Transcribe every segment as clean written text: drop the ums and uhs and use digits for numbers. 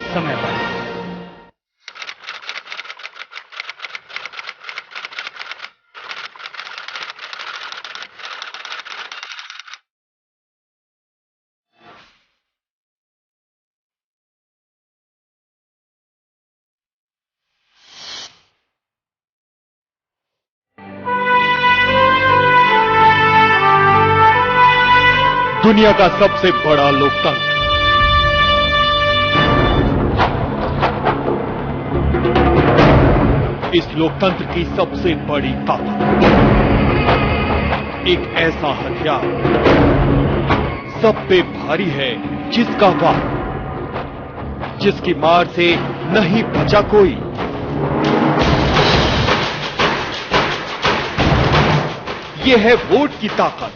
समय पर। दुनिया का सबसे बड़ा लोकतंत्र, इस लोकतंत्र की सबसे बड़ी ताकत एक ऐसा हथियार सब पे भारी है, जिसका वार, जिसकी मार से नहीं बचा कोई। ये है वोट की ताकत,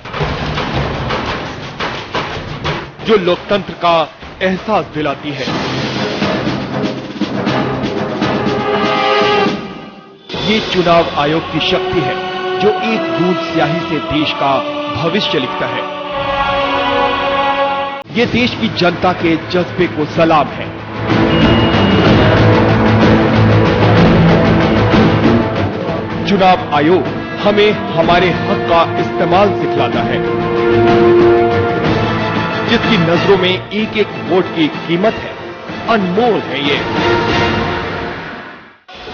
जो लोकतंत्र का एहसास दिलाती है। ये चुनाव आयोग की शक्ति है, जो एक बूंद स्याही से देश का भविष्य लिखता है। ये देश की जनता के जज्बे को सलाम है। चुनाव आयोग हमें हमारे हक का इस्तेमाल सिखलाता है, जिसकी नजरों में एक एक वोट की कीमत है, अनमोल है ये,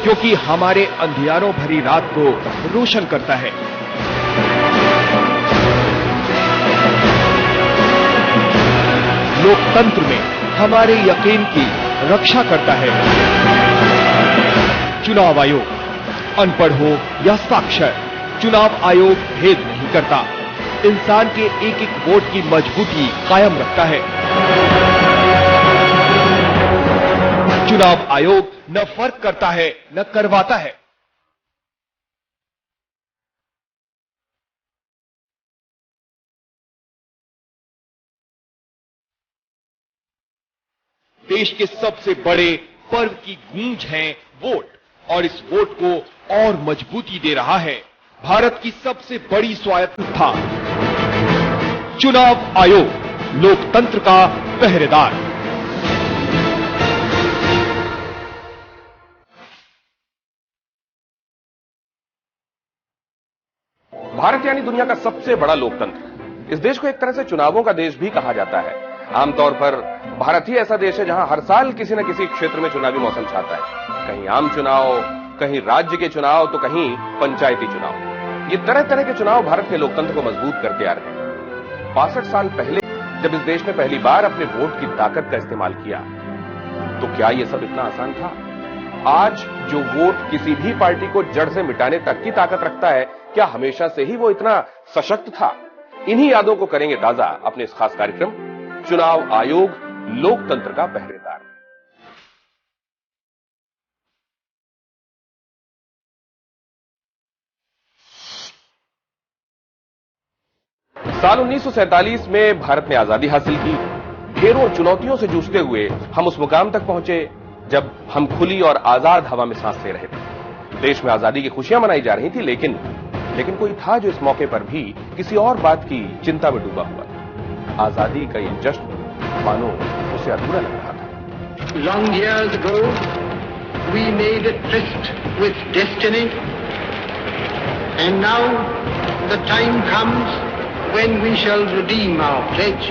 क्योंकि हमारे अंधियारों भरी रात को रोशन करता है। लोकतंत्र में हमारे यकीन की रक्षा करता है। चुनाव आयोग अनपढ़ हो या साक्षर, चुनाव आयोग भेद नहीं करता, इंसान के एक एक वोट की मजबूती कायम रखता है। चुनाव आयोग न फर्क करता है, न करवाता है। देश के सबसे बड़े पर्व की गूंज है वोट, और इस वोट को और मजबूती दे रहा है भारत की सबसे बड़ी स्वायत्तता, चुनाव आयोग, लोकतंत्र का पहरेदार। भारत यानी दुनिया का सबसे बड़ा लोकतंत्र। इस देश को एक तरह से चुनावों का देश भी कहा जाता है। आमतौर पर भारत ही ऐसा देश है जहां हर साल किसी न किसी क्षेत्र में चुनावी मौसम छाता है। कहीं आम चुनाव, कहीं राज्य के चुनाव, तो कहीं पंचायती चुनाव। ये तरह तरह के चुनाव भारत के लोकतंत्र को मजबूत करते आ रहे हैं। 65 साल पहले जब इस देश ने पहली बार अपने वोट की ताकत का इस्तेमाल किया, तो क्या यह सब इतना आसान था? आज जो वोट किसी भी पार्टी को जड़ से मिटाने तक की ताकत रखता है, क्या हमेशा से ही वो इतना सशक्त था? इन्हीं यादों को करेंगे ताजा अपने इस खास कार्यक्रम चुनाव आयोग, लोकतंत्र का पहरेदार। साल 1947 में भारत ने आजादी हासिल की। ढेरों चुनौतियों से जूझते हुए हम उस मुकाम तक पहुंचे जब हम खुली और आजाद हवा में सांस ले रहे थे। देश में आजादी की खुशियां मनाई जा रही थी, लेकिन कोई था जो इस मौके पर भी किसी और बात की चिंता में डूबा हुआ था। आजादी का ये जश्न मानो उसे अधूरा लग रहा था। Long years ago, we made a tryst with destiny, and now the time comes when we shall redeem our pledge,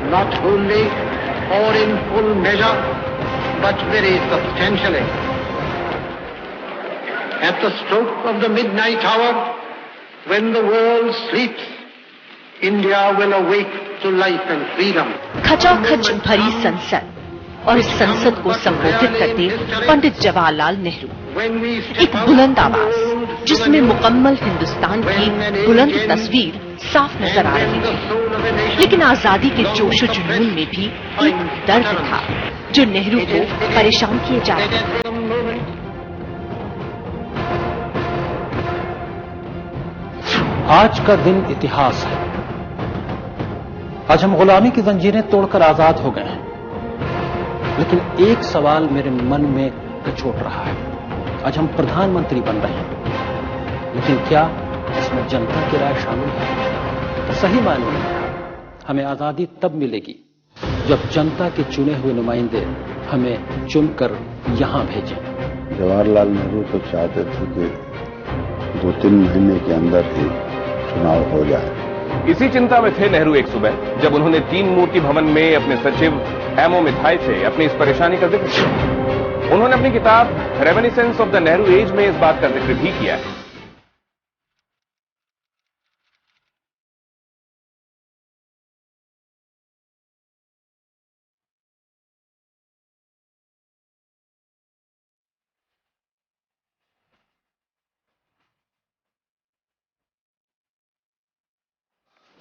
not wholly or in full measure, but very substantially. At the stroke of the midnight hour, when the world sleeps, India will awake to life and freedom. खचाखच भरी संसद और इस संसद को संबोधित करते पंडित जवाहरलाल नेहरू, एक बुलंद आवाज जिसमें मुकम्मल हिंदुस्तान की बुलंद तस्वीर साफ नजर आ रही थी। लेकिन आजादी के जोश और जुनून में भी एक दर्द था जो नेहरू को परेशान किए जा रहा था। आज का दिन इतिहास है। आज हम गुलामी की जंजीरें तोड़कर आजाद हो गए हैं, लेकिन एक सवाल मेरे मन में कचोट रहा है। आज हम प्रधानमंत्री बन रहे हैं, लेकिन क्या इसमें जनता की राय शामिल है? सही मायनों में हमें आजादी तब मिलेगी जब जनता के चुने हुए नुमाइंदे हमें चुनकर यहां भेजें। जवाहरलाल नेहरू तो चाहते थे कि 2-3 महीने के अंदर ही चुनाव हो जाए। इसी चिंता में थे नेहरू एक सुबह जब उन्होंने 3 मूर्ति भवन में अपने सचिव एमओ मिथाई से अपनी इस परेशानी का जिक्र किया। उन्होंने अपनी किताब reminiscences of the Nehru age में इस बात का जिक्र भी किया है।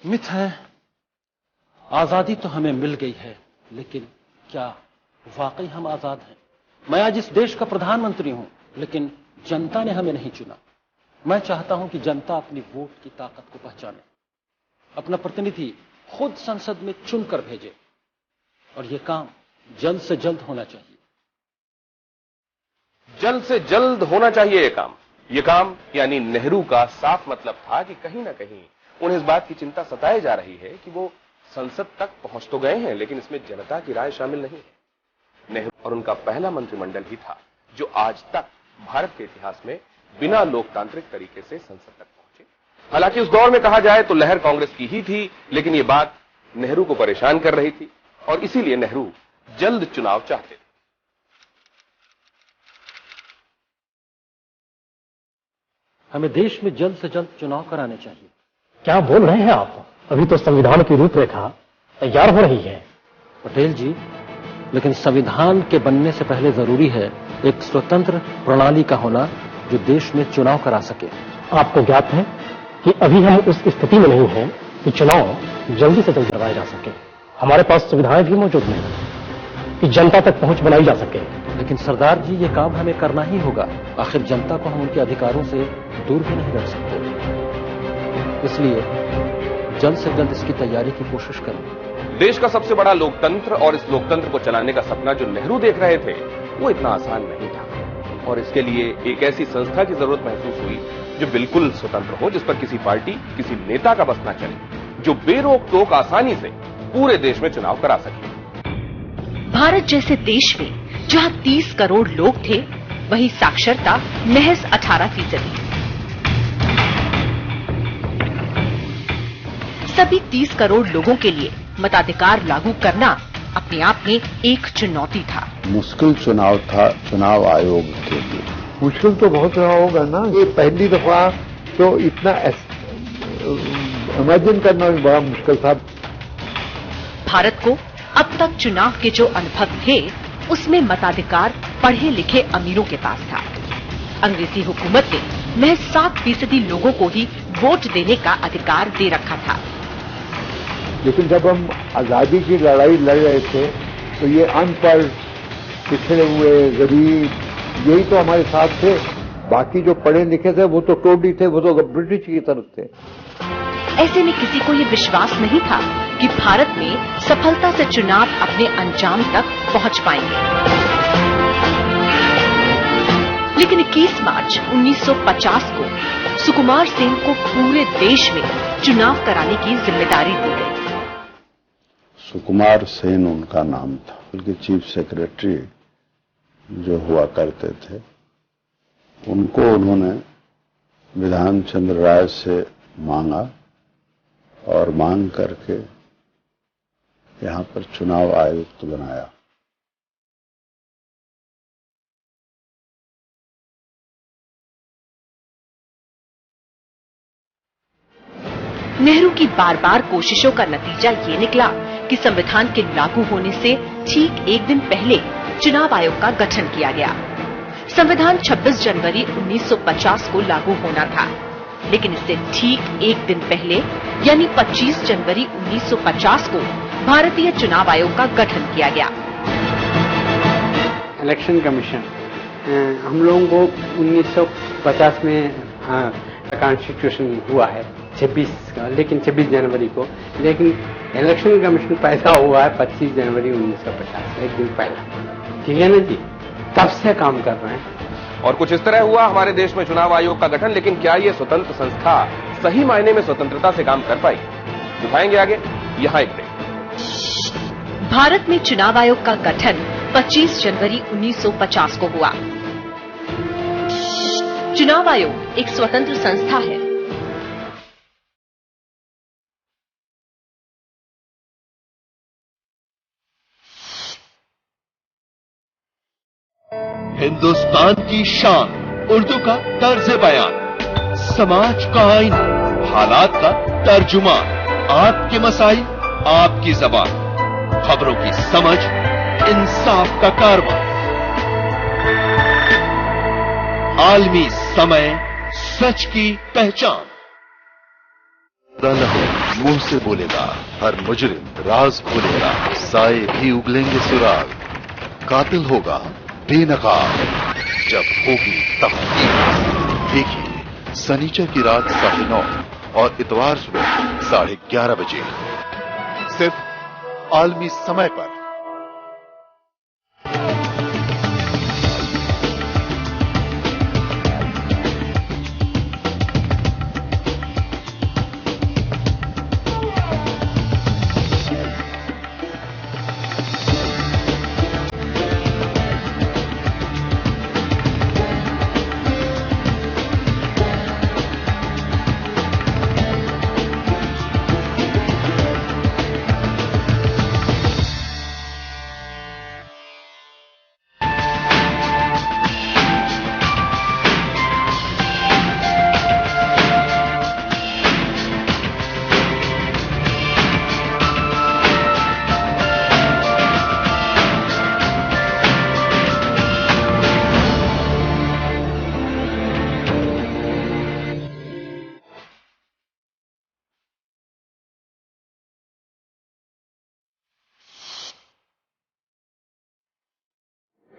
मिथ है, आजादी तो हमें मिल गई है, लेकिन क्या वाकई हम आजाद हैं? मैं आज इस देश का प्रधानमंत्री हूं, लेकिन जनता ने हमें नहीं चुना। मैं चाहता हूं कि जनता अपनी वोट की ताकत को पहचाने, अपना प्रतिनिधि खुद संसद में चुनकर भेजे, और यह काम जल्द से जल्द होना चाहिए। जल्द से जल्द होना चाहिए यह काम यानी नेहरू का साफ मतलब था कि कहीं ना कहीं उन्हें इस बात की चिंता सताए जा रही है कि वो संसद तक पहुंच तो गए हैं, लेकिन इसमें जनता की राय शामिल नहीं है। नेहरू और उनका पहला मंत्रिमंडल ही था जो आज तक भारत के इतिहास में बिना लोकतांत्रिक तरीके से संसद तक पहुंचे। हालांकि उस दौर में कहा जाए तो लहर कांग्रेस की ही थी, लेकिन ये बात नेहरू को परेशान कर रही थी और इसीलिए नेहरू जल्द चुनाव चाहते थे। हमें देश में जल्द से जल्द चुनाव कराने चाहिए। क्या बोल रहे हैं आप? अभी तो संविधान की रूपरेखा तैयार हो रही है। पटेल जी, लेकिन संविधान के बनने से पहले जरूरी है एक स्वतंत्र प्रणाली का होना जो देश में चुनाव करा सके। आपको ज्ञात है कि अभी हम उस स्थिति में नहीं हैं कि चुनाव जल्दी से जल्द करवाए जा सके। हमारे पास सुविधाएं भी मौजूद नहीं कि जनता तक पहुंच बनाई जा सके। लेकिन सरदार जी, ये काम हमें करना ही होगा। आखिर जनता को हम उनके अधिकारों से दूर भी नहीं रख सकते। इसलिए जल्द से जल्द इसकी तैयारी की कोशिश करें। देश का सबसे बड़ा लोकतंत्र और इस लोकतंत्र को चलाने का सपना जो नेहरू देख रहे थे वो इतना आसान नहीं था, और इसके लिए एक ऐसी संस्था की जरूरत महसूस हुई जो बिल्कुल स्वतंत्र हो, जिस पर किसी पार्टी, किसी नेता का बस न चले, जो बेरोक टोक आसानी से पूरे देश में चुनाव करा सके। भारत जैसे देश में जहां 30 करोड़ लोग थे, वहीं साक्षरता महज 18%। सभी 30 करोड़ लोगों के लिए मताधिकार लागू करना अपने आप में एक चुनौती था। मुश्किल चुनाव था चुनाव आयोग के लिए। मुश्किल तो बहुत रहा होगा ना। ये पहली दफा तो इतना इमेजिन करना भी बड़ा मुश्किल था। भारत को अब तक चुनाव के जो अनुभव थे, उसमें मताधिकार पढ़े लिखे अमीरों के पास था। अंग्रेजी हुकूमत ने महज 7% लोगों को ही वोट देने का अधिकार दे रखा था। लेकिन जब हम आजादी की लड़ाई लड़ रहे थे तो ये अनपढ़, पिछड़े हुए, गरीब, यही तो हमारे साथ थे। बाकी जो पढ़े लिखे थे वो तो टोडी थे, वो तो ब्रिटिश की तरफ थे। ऐसे में किसी को ये विश्वास नहीं था कि भारत में सफलता से चुनाव अपने अंजाम तक पहुंच पाएंगे। लेकिन 21 मार्च 1950 को सुकुमार सेन को पूरे देश में चुनाव कराने की जिम्मेदारी दी गई। सुकुमार सेन उनका नाम था। उनके चीफ सेक्रेटरी जो हुआ करते थे, उनको उन्होंने विधान चंद्र राय से मांगा और मांग करके यहां पर चुनाव आयुक्त बनाया। नेहरू की बार बार कोशिशों का नतीजा ये निकला कि संविधान के लागू होने से ठीक एक दिन पहले चुनाव आयोग का गठन किया गया। संविधान 26 जनवरी 1950 को लागू होना था, लेकिन इससे ठीक एक दिन पहले यानी 25 जनवरी 1950 को भारतीय चुनाव आयोग का गठन किया गया। इलेक्शन कमीशन हम लोगों को 1950 में कॉन्स्टिट्यूशन हुआ है 26 का, लेकिन 26 जनवरी को। लेकिन इलेक्शन कमीशन पैदा हुआ है 25 जनवरी 1950, एक दिन पहले। ठीक है ना जी, तब से काम कर रहे हैं। और कुछ इस तरह हुआ हमारे देश में चुनाव आयोग का गठन। लेकिन क्या ये स्वतंत्र संस्था सही मायने में स्वतंत्रता से काम कर पाई? दिखाएंगे आगे, यहां एक ब्रेक। भारत में चुनाव आयोग का गठन 25 जनवरी 1950 को हुआ। चुनाव आयोग एक स्वतंत्र संस्था है। हिंदुस्तान की शान, उर्दू का तर्ज बयान, समाज का आईना, हालात का तर्जुमान, आपके मसाइल, आपकी ज़बान, खबरों की समझ, इंसाफ का कारवां, आलमी समय, सच की पहचान। मुंह से बोलेगा हर मुजरिम राज खोलेगा, साए भी उगलेंगे सुराग, कातिल होगा बेनकाब जब होगी तफ्तीश। देखिए शनिचर की रात 9:30 और इतवार सुबह 11:30 बजे सिर्फ आलमी समय पर।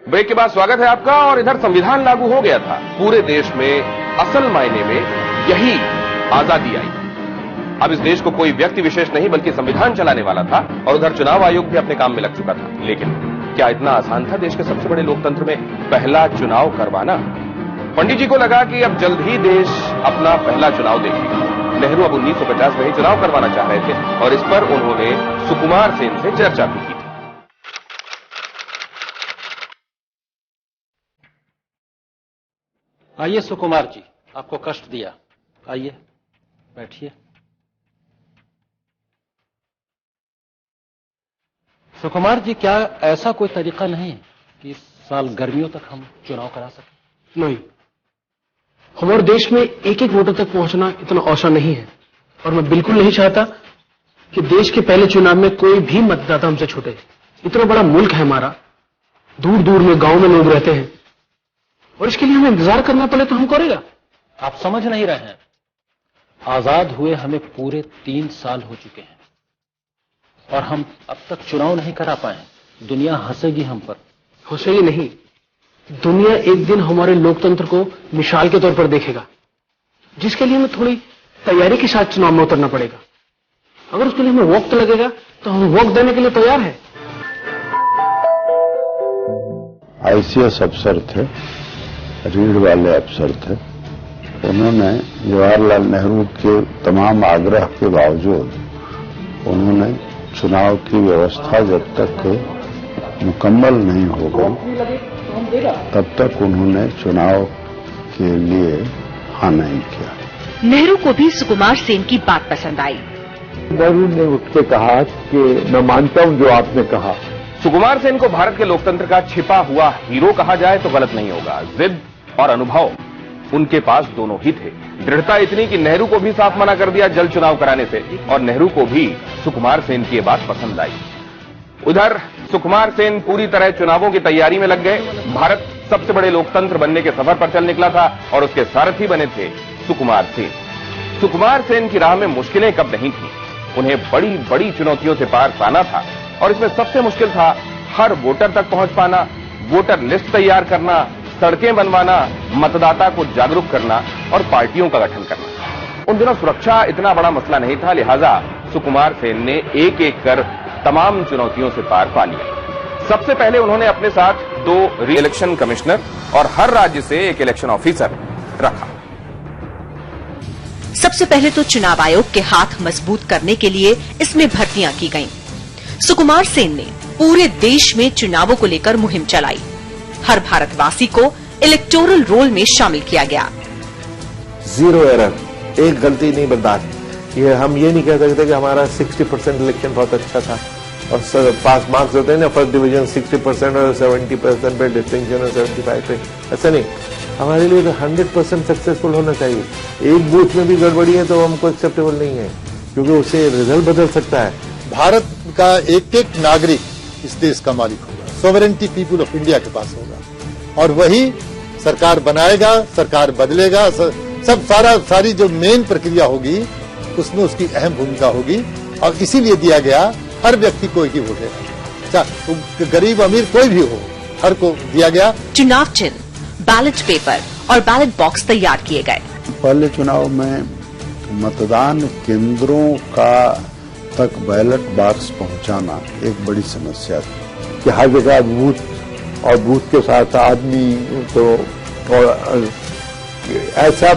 ब्रेक के बाद स्वागत है आपका। और इधर संविधान लागू हो गया था, पूरे देश में असल मायने में यही आजादी आई। अब इस देश को कोई व्यक्ति विशेष नहीं बल्कि संविधान चलाने वाला था, और उधर चुनाव आयोग भी अपने काम में लग चुका था। लेकिन क्या इतना आसान था देश के सबसे बड़े लोकतंत्र में पहला चुनाव करवाना? पंडित जी को लगा कि अब जल्द ही देश अपना पहला चुनाव देखेगा। नेहरू अब 1950 में ही चुनाव करवाना चाह रहे थे, और इस पर उन्होंने सुकुमार सेन से चर्चा भी की थी। आइए सुकुमार जी, आपको कष्ट दिया, आइए बैठिए। सुकुमार जी, क्या ऐसा कोई तरीका नहीं है कि इस साल गर्मियों तक हम चुनाव करा सकें? नहीं, हमारे देश में एक एक वोटर तक पहुंचना इतना आसान नहीं है, और मैं बिल्कुल नहीं चाहता कि देश के पहले चुनाव में कोई भी मतदाता हमसे छूटे। इतना बड़ा मुल्क है हमारा, दूर दूर में गांव में लोग रहते हैं, और इसके लिए हमें इंतजार करना पड़े तो हम करेगा। आप समझ नहीं रहे हैं, आजाद हुए हमें पूरे 3 साल हो चुके हैं, और हम अब तक चुनाव नहीं करा पाए। दुनिया हंसेगी हम पर। हंसेगी नहीं, दुनिया एक दिन हमारे लोकतंत्र को मिसाल के तौर पर देखेगा, जिसके लिए हमें थोड़ी तैयारी के साथ चुनाव में उतरना पड़ेगा। अगर उसके लिए हमें वक्त लगेगा तो हम वक्त देने के लिए तैयार हैं। आईसीएस अफसर थे, रीढ़ वाले अफसर थे। उन्होंने जवाहरलाल नेहरू के तमाम आग्रह के बावजूद उन्होंने चुनाव की व्यवस्था जब तक मुकम्मल नहीं हो गई तब तक उन्होंने चुनाव के लिए हाँ नहीं किया। नेहरू को भी सुकुमार सेन की बात पसंद आई। नेहरू ने उससे कहा कि मैं मानता हूं जो आपने कहा। सुकुमार सेन को भारत के लोकतंत्र का छिपा हुआ हीरो कहा जाए तो गलत नहीं होगा। जिद और अनुभव उनके पास दोनों ही थे। दृढ़ता इतनी कि नेहरू को भी साफ मना कर दिया जल्द चुनाव कराने से, और नेहरू को भी सुकुमार सेन की ये बात पसंद आई। उधर सुकुमार सेन पूरी तरह चुनावों की तैयारी में लग गए। भारत सबसे बड़े लोकतंत्र बनने के सफर पर चल निकला था, और उसके सारथी बने थे सुकुमार सेन। सुकुमार सेन की राह में मुश्किलें कब नहीं थी। उन्हें बड़ी बड़ी चुनौतियों से पार पाना था, और इसमें सबसे मुश्किल था हर वोटर तक पहुंच पाना, वोटर लिस्ट तैयार करना, सड़कें बनवाना, मतदाता को जागरूक करना और पार्टियों का गठन करना। उन दिनों सुरक्षा इतना बड़ा मसला नहीं था, लिहाजा सुकुमार सेन ने एक एक कर तमाम चुनौतियों से पार पा लिया। सबसे पहले उन्होंने अपने साथ 2 री इलेक्शन कमिश्नर और हर राज्य से एक इलेक्शन ऑफिसर रखा। सबसे पहले तो चुनाव आयोग के हाथ मजबूत करने के लिए इसमें भर्तियां की गईं। सुकुमार सेन ने पूरे देश में चुनावों को लेकर मुहिम चलाई। हर भारतवासी को इलेक्टोरल रोल में शामिल किया गया। 0 एरर, एक गलती नहीं बर्दाश्त। ये हम ये नहीं कह सकते कि हमारा 60% इलेक्शन बहुत अच्छा था और पास मार्क्स होते हैं ना, फर्स्ट डिवीजन 60% और 70% पे डिस्टिंक्शन और 75 पे, ऐसा नहीं। हमारे लिए तो 100% सक्सेसफुल होना चाहिए। एक बूथ में भी गड़बड़ी है तो हमको एक्सेप्टेबल नहीं है, क्योंकि उससे रिजल्ट बदल सकता है। भारत का एक एक नागरिक इस देश का मालिक होगा, सोवरेंटी पीपुल ऑफ इंडिया के पास होगा और वही सरकार बनाएगा, सरकार बदलेगा, सब सारी जो मेन प्रक्रिया होगी उसमें उसकी अहम भूमिका होगी और इसीलिए दिया गया हर व्यक्ति को एक ही वोट देगा, गरीब अमीर कोई भी हो, हर को दिया गया। चुनाव चिन्ह, बैलेट पेपर और बैलेट बॉक्स तैयार किए गए। पहले चुनाव में मतदान केंद्रों का तक बैलेट बॉक्स पहुंचाना एक बड़ी समस्या थी कि हर जगह बूथ और बूथ के साथ आदमी, तो और ऐसा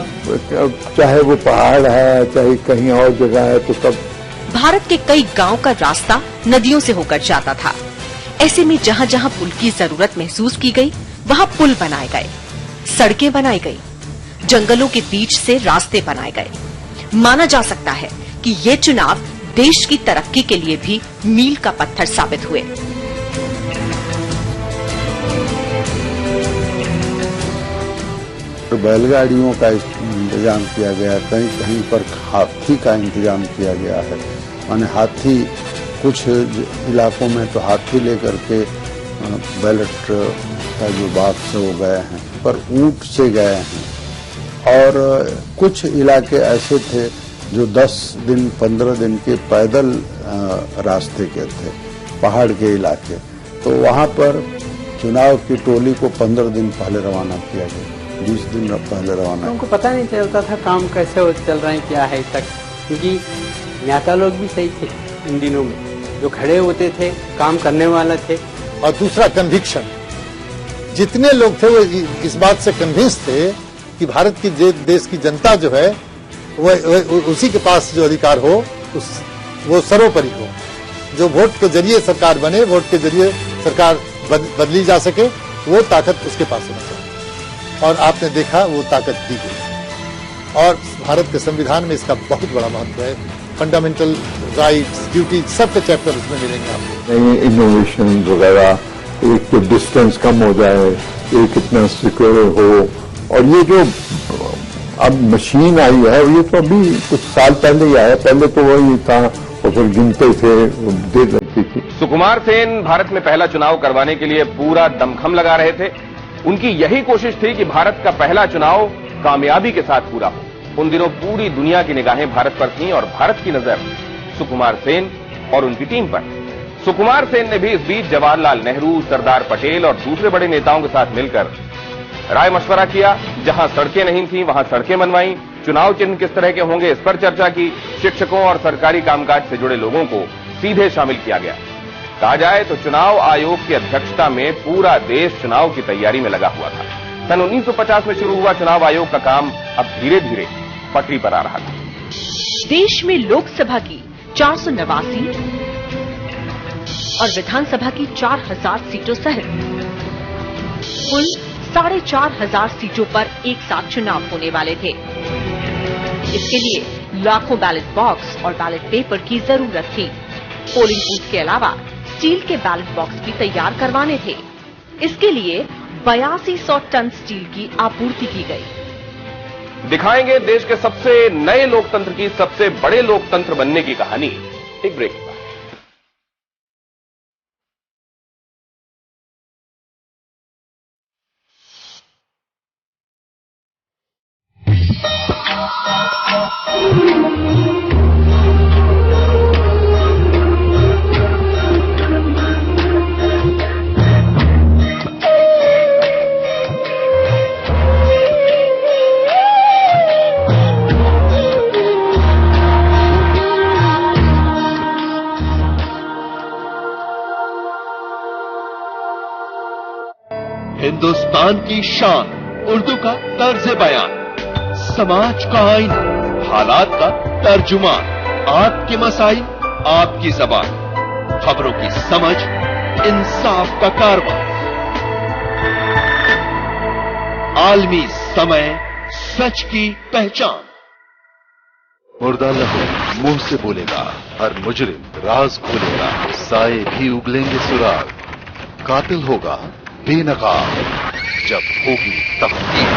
चाहे वो पहाड़ है चाहे कहीं और जगह है, तो तब भारत के कई गांव का रास्ता नदियों से होकर जाता था। ऐसे में जहां जहां पुल की जरूरत महसूस की गई वहां पुल बनाए गए, सड़कें बनाई गई, जंगलों के बीच से रास्ते बनाए गए। माना जा सकता है कि ये चुनाव देश की तरक्की के लिए भी मील का पत्थर साबित हुए। तो बैलगाड़ियों का इंतजाम किया गया, कहीं कहीं पर हाथी का इंतजाम किया गया है। माने हाथी, कुछ इलाकों में तो हाथी लेकर के बैलेट का जो बॉक्स है वो गए हैं, पर ऊंट से गए हैं। और कुछ इलाके ऐसे थे जो 10 दिन 15 दिन के पैदल रास्ते के थे, पहाड़ के इलाके, तो वहां पर चुनाव की टोली को 15 दिन पहले रवाना किया गया, 20 दिन पहले रवाना। उनको पता नहीं चलता था काम कैसे चल रहा है, क्या है तक, क्योंकि नेता लोग भी सही थे इन दिनों में, जो खड़े होते थे, काम करने वाले थे। और दूसरा कन्विक्शन, जितने लोग थे वो इस बात से कन्विंस थे कि भारत की देश की जनता जो है वो उसी के पास जो अधिकार हो वो सर्वोपरि हो, जो वोट के जरिए सरकार बने, वोट के जरिए सरकार बदली जा सके, वो ताकत उसके पास होना चाहिए। और आपने देखा वो ताकत दी गई और भारत के संविधान में इसका बहुत बड़ा महत्व है। फंडामेंटल राइट्स, ड्यूटीज, सबके चैप्टर उसमें मिलेंगे आपको। इनोवेशन वगैरह, एक तो डिस्टेंस कम हो जाए, एक इतना सिक्योर हो, और ये जो अब मशीन आई है ये तो अभी कुछ साल पहले ही आया, पहले तो वही था और फिर गिनते थे, देर लगती थी। सुकुमार सेन भारत में पहला चुनाव करवाने के लिए पूरा दमखम लगा रहे थे। उनकी यही कोशिश थी कि भारत का पहला चुनाव कामयाबी के साथ पूरा हो। उन दिनों पूरी दुनिया की निगाहें भारत पर थीं और भारत की नजर सुकुमार सेन और उनकी टीम पर। सुकुमार सेन ने भी इस बीच जवाहरलाल नेहरू, सरदार पटेल और दूसरे बड़े नेताओं के साथ मिलकर राय मशवरा किया। जहां सड़कें नहीं थीं वहां सड़कें बनवाई, चुनाव चिन्ह किस तरह के होंगे इस पर चर्चा की, शिक्षकों और सरकारी कामकाज से जुड़े लोगों को सीधे शामिल किया गया। कहा जाए तो चुनाव आयोग की अध्यक्षता में पूरा देश चुनाव की तैयारी में लगा हुआ था। सन 1950 में शुरू हुआ चुनाव आयोग का काम अब धीरे धीरे पटरी पर आ रहा था। देश में लोकसभा की 489 और विधानसभा की 4000 सीटों सहित कुल 4500 सीटों पर एक साथ चुनाव होने वाले थे। इसके लिए लाखों बैलेट बॉक्स और बैलेट पेपर की जरूरत थी। पोलिंग बूथ के अलावा स्टील के बैलेट बॉक्स भी तैयार करवाने थे। इसके लिए 8200 टन स्टील की आपूर्ति की गई। दिखाएंगे देश के सबसे नए लोकतंत्र की सबसे बड़े लोकतंत्र बनने की कहानी। एक ब्रेक के बाद। हिंदुस्तान की शान, उर्दू का तर्ज बयान, समाज का आईना, हालात का तर्जुमान, आपके मसाइल, आपकी ज़बान, खबरों की समझ, इंसाफ का कारवां। आलमी समय, सच की पहचान। मुर्दा लहू मुंह से बोलेगा, हर मुजरिम राज खोलेगा, साए भी उगलेंगे सुराग, कातिल होगा बेनकाब जब होगी तहकीक।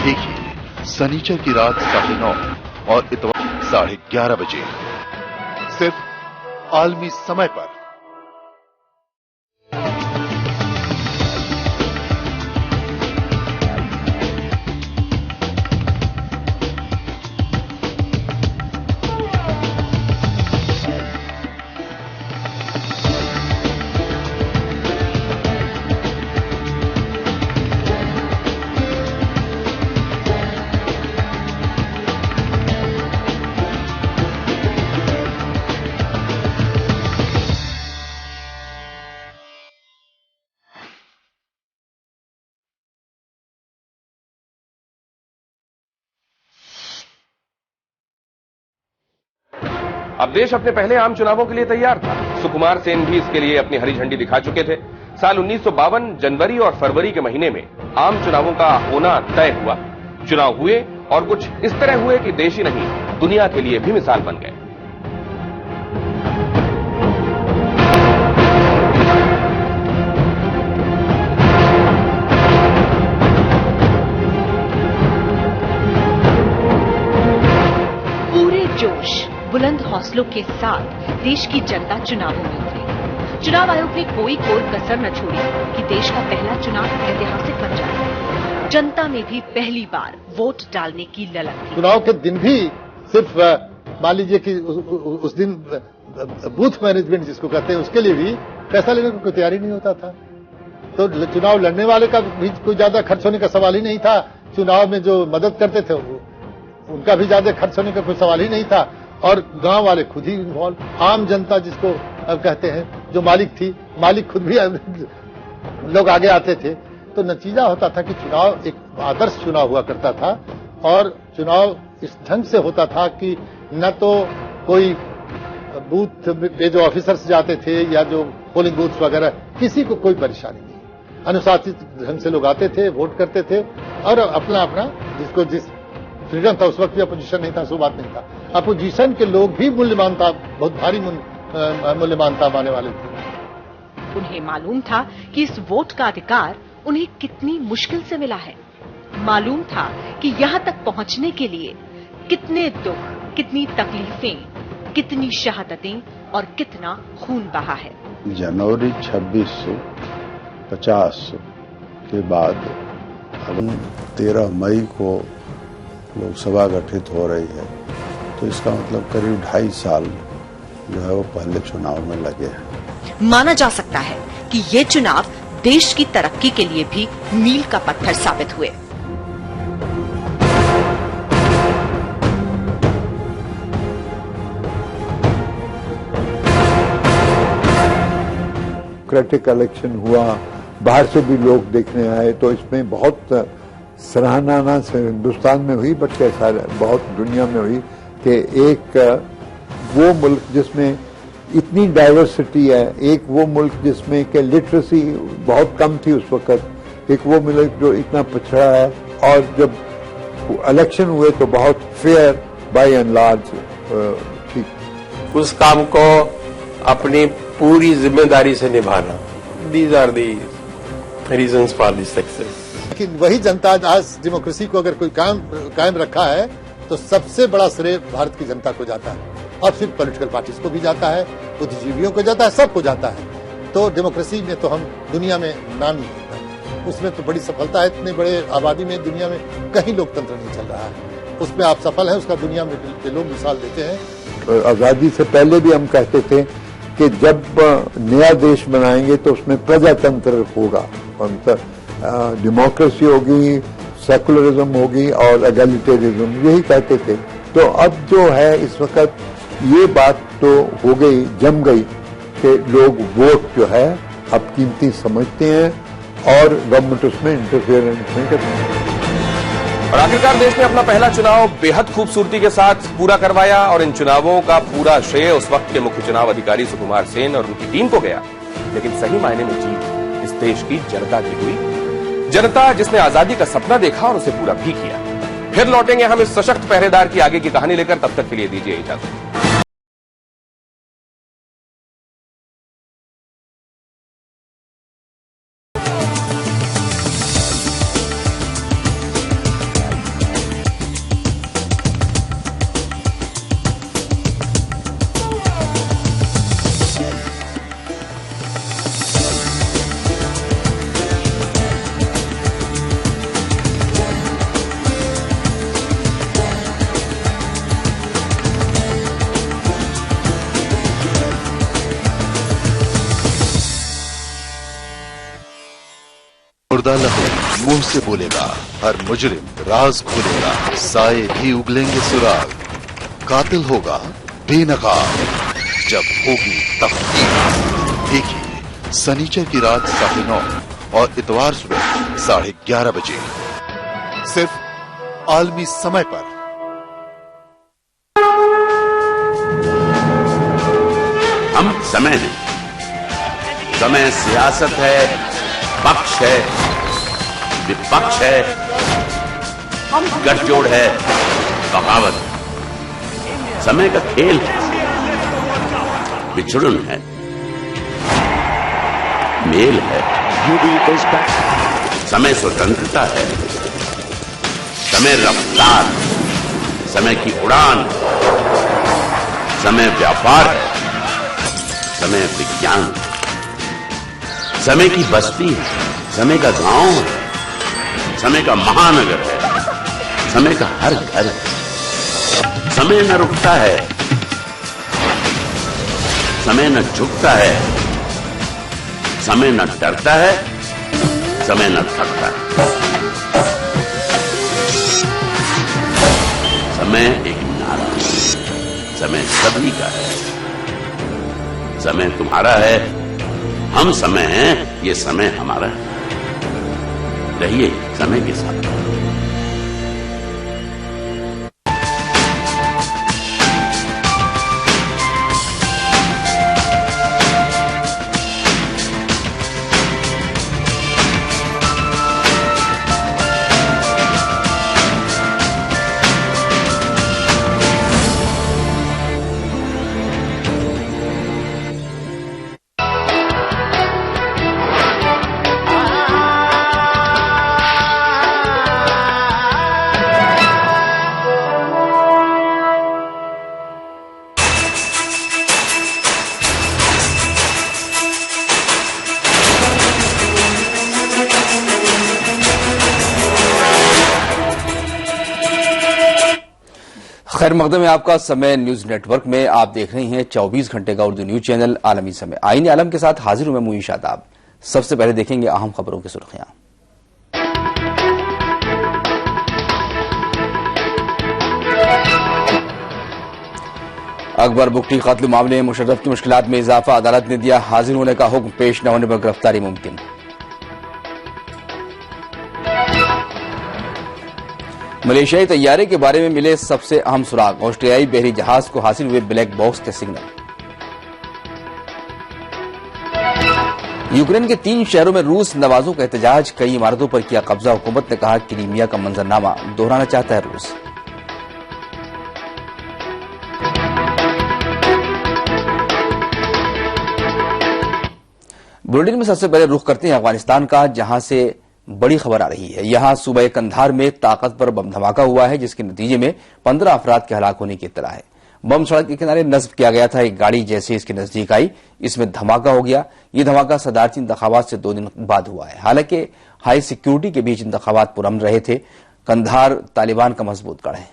देखिए शनिचर की रात 9:30 और इतवार 11:30 बजे सिर्फ आलमी समय पर। अब देश अपने पहले आम चुनावों के लिए तैयार था। सुकुमार सेन भी इसके लिए अपनी हरी झंडी दिखा चुके थे। साल 1952 जनवरी और फरवरी के महीने में आम चुनावों का होना तय हुआ। चुनाव हुए और कुछ इस तरह हुए कि देश ही नहीं, दुनिया के लिए भी मिसाल बन गए। पूरे जोश, बुलंद हौसलों के साथ देश की जनता चुनावों में उतरी। चुनाव आयोग ने कोई कसर न छोड़ी कि देश का पहला चुनाव ऐतिहासिक बन जाए। जनता में भी पहली बार वोट डालने की ललक थी। चुनाव के दिन भी सिर्फ मान लीजिए कि उस दिन बूथ मैनेजमेंट जिसको कहते हैं उसके लिए भी पैसा लेने को कोई तैयारी नहीं होता था। तो चुनाव लड़ने वाले का भी कोई ज्यादा खर्च होने का सवाल ही नहीं था। चुनाव में जो मदद करते थे उनका भी ज्यादा खर्च होने का कोई सवाल ही नहीं था। और गांव वाले खुद ही इन्वॉल्व, आम जनता जिसको कहते हैं, जो मालिक थी, मालिक खुद भी लोग आगे आते थे। तो नतीजा होता था कि चुनाव एक आदर्श चुनाव हुआ करता था। और चुनाव इस ढंग से होता था कि न तो कोई बूथ पे जो ऑफिसर्स जाते थे या जो पोलिंग बूथ्स वगैरह, किसी को कोई परेशानी नहीं। अनुशासित ढंग से लोग आते थे, वोट करते थे और अपना अपना जिसको जिस फ्रीडम था, उस वक्त भी अपोजिशन नहीं था, सो बात नहीं था। अपोजिशन के लोग भी मूल्यमानता, बहुत भारी मूल्यमानता मानने वाले थे। उन्हें मालूम था कि इस वोट का अधिकार उन्हें कितनी मुश्किल से मिला है। मालूम था कि यहाँ तक पहुँचने के लिए कितने दुख, कितनी तकलीफें, कितनी शहादतें और कितना खून बहा है। जनवरी 2650 के बाद अब 13 मई को लोकसभा गठित हो रही है, तो इसका मतलब करीब 2.5 साल जो है वो पहले चुनाव में लगे हैं। माना जा सकता है कि ये चुनाव देश की तरक्की के लिए भी मील का पत्थर साबित हुए। डेमोक्रेटिक इलेक्शन हुआ, बाहर से भी लोग देखने आए, तो इसमें बहुत सराहना से हिंदुस्तान में हुई, बट कैसा बहुत दुनिया में हुई कि एक वो मुल्क जिसमें इतनी डाइवर्सिटी है, एक वो मुल्क जिसमें कि लिटरेसी बहुत कम थी उस वक्त, एक वो मुल्क जो इतना पिछड़ा है, और जब इलेक्शन हुए तो बहुत फेयर बाय एंड लार्ज ठीक। उस काम को अपनी पूरी जिम्मेदारी से निभाना, these are the reasons for this success. लेकिन वही जनता आज डेमोक्रेसी को अगर कोई कायम रखा है तो सबसे बड़ा श्रेय भारत की जनता को जाता है, और सिर्फ पॉलिटिकल पार्टीज को भी जाता है, बुद्धिजीवियों को जाता है, सबको जाता है। तो डेमोक्रेसी में तो हम दुनिया में नाम ही होता है, उसमें तो बड़ी सफलता है। इतने बड़े आबादी में दुनिया में कहीं लोकतंत्र नहीं चल रहा है, उसमें आप सफल हैं, उसका दुनिया में लोग मिसाल देते हैं। आजादी से पहले भी हम कहते थे कि जब नया देश बनाएंगे तो उसमें प्रजातंत्र होगा, डेमोक्रेसी होगी, सेकुलरिज्म होगी और एगलिटेरिज्म, यही कहते थे। तो अब जो है इस वक्त ये बात तो हो गई, जम गई कि लोग वोट जो है अब कीमती समझते हैं और गवर्नमेंट उसमें इंटरफेरेंस नहीं करती है। और आखिरकार देश ने अपना पहला चुनाव बेहद खूबसूरती के साथ पूरा करवाया, और इन चुनावों का पूरा श्रेय उस वक्त के मुख्य चुनाव अधिकारी सुकुमार सेन और उनकी टीम को गया। लेकिन सही मायने में जीत इस देश की जनता की हुई, जनता जिसने आजादी का सपना देखा और उसे पूरा भी किया। फिर लौटेंगे हम इस सशक्त पहरेदार की आगे की कहानी लेकर, तब तक के लिए दीजिए इजाजत। मुर्दा लहू मुंह से बोलेगा, हर मुजरिम राज खोलेगा, साए भी उगलेंगे सुराग, कातिल होगा बेनकाब जब होगी तफ्तीश। देखिए शनिचर की रात 9:30 और इतवार सुबह 11:30 बजे सिर्फ आलमी समय पर। हम समय हैं, समय सियासत है, पक्ष है, विपक्ष है, गठजोड़ है, बगावत है। समय का खेल है, बिछुड़न है, मेल है। समय स्वतंत्रता है, समय रफ्तार, समय की उड़ान, समय व्यापार है, समय विज्ञान, समय की बस्ती है, समय का गांव है, समय का महानगर है, समय का हर घर है। समय न रुकता है, समय न झुकता है, समय न डरता है, समय न थकता है। समय एक नारा है, समय सभी का है। समय तुम्हारा है, हम समय हैं, ये समय हमारा है। रहिए समय के साथ। खैर मकदम है आपका समय न्यूज नेटवर्क में। आप देख रहे हैं 24 घंटे का उर्दू न्यूज चैनल आलमी समय। आईन आलम के साथ हाजिर हूं मैं मुईश आदाब। सबसे पहले देखेंगे अहम खबरों की सुर्खियां। अकबर बुगटी कत्ल मामले में मुशर्रफ की मुश्किलात में इजाफा, अदालत ने दिया हाजिर होने का हुक्म, पेश न होने पर गिरफ्तारी मुमकिन। मलेशियाई तैयारे के बारे में मिले सबसे अहम सुराग, ऑस्ट्रेलियाई बहरी जहाज को हासिल हुए ब्लैक बॉक्स के सिग्नल। यूक्रेन के 3 शहरों में रूस नवाजों का एहतजाज, कई इमारतों पर किया कब्जा, हुकूमत ने कहा क्रीमिया का मंजरनामा दोहराना चाहता है रूस। बुलेटिन में सबसे पहले रुख करते हैं अफगानिस्तान का, जहां से बड़ी खबर आ रही है। यहां सूबे कंधार में ताकतवर बम धमाका हुआ है, जिसके नतीजे में 15 अफराद के हलाक होने की इत्तला है। बम सड़क के किनारे नस्ब किया गया था। एक गाड़ी जैसे इसके नजदीक आई, इसमें धमाका हो गया। ये धमाका सदारती इंतखाबात से 2 दिन बाद हुआ है। हालांकि हाई सिक्योरिटी के बीच इंतखाबात पुरअमन रहे थे। कंधार तालिबान का मजबूत गढ़ है।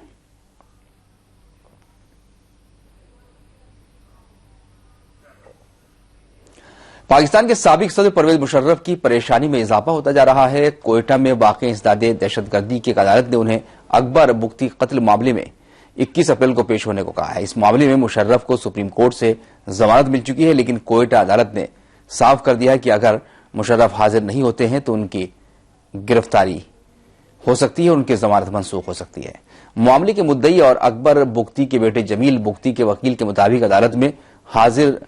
पाकिस्तान के साबिक सदर परवेज मुशर्रफ की परेशानी में इजाफा होता जा रहा है। कोयटा में वाक़ इंसदादे दहशतगर्दी की एक अदालत ने उन्हें अकबर बुगटी कत्ल मामले में 21 अप्रैल को पेश होने को कहा है। इस मामले में मुशर्रफ को सुप्रीम कोर्ट से जमानत मिल चुकी है, लेकिन कोयटा अदालत ने साफ कर दिया है कि अगर मुशर्रफ हाजिर नहीं होते हैं तो उनकी गिरफ्तारी हो सकती है, उनकी जमानत मनसूख हो सकती है। मामले के मुद्दई और अकबर बुगटी के बेटे जमील बुगटी के वकील के मुताबिक अदालत में हाजिर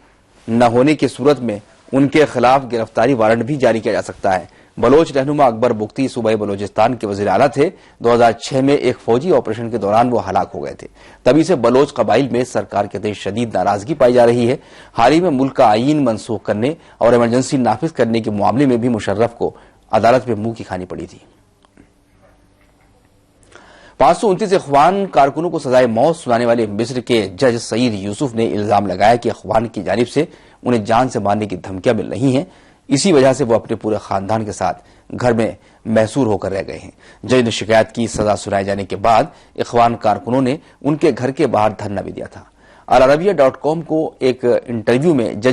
न होने की सूरत में उनके खिलाफ गिरफ्तारी वारंट भी जारी किया जा सकता है। बलोच रहनुमा अकबर बुख्ती सूबाई बलोचिस्तान के वजीर आला थे। 2006 में एक फौजी ऑपरेशन के दौरान वो हलाक हो गए थे। तभी से बलोच कबाइल में सरकार के तहत शदीद नाराजगी पाई जा रही है। हाल ही में मुल्क का आईन मनसूख करने और इमरजेंसी नाफिज करने के मामले में भी मुशर्रफ को अदालत में मुंह की खानी पड़ी थी। 529 इख्वान कारकुनों को सजाए मौत सुनाने वाले मिस्र के जज सईद यूसुफ ने इल्जाम लगाया कि इख्वान की जानिब से उन्हें जान से मारने की धमकियां मिल रही हैं। इसी वजह से वो अपने पूरे खानदान के साथ घर में महसूर होकर रह गए हैं। जज ने शिकायत की सजा सुनाए जाने के बाद इख्वान कारकुनों ने उनके घर के बाहर धरना भी दिया था। अल अरबिया.com को एक इंटरव्यू में जज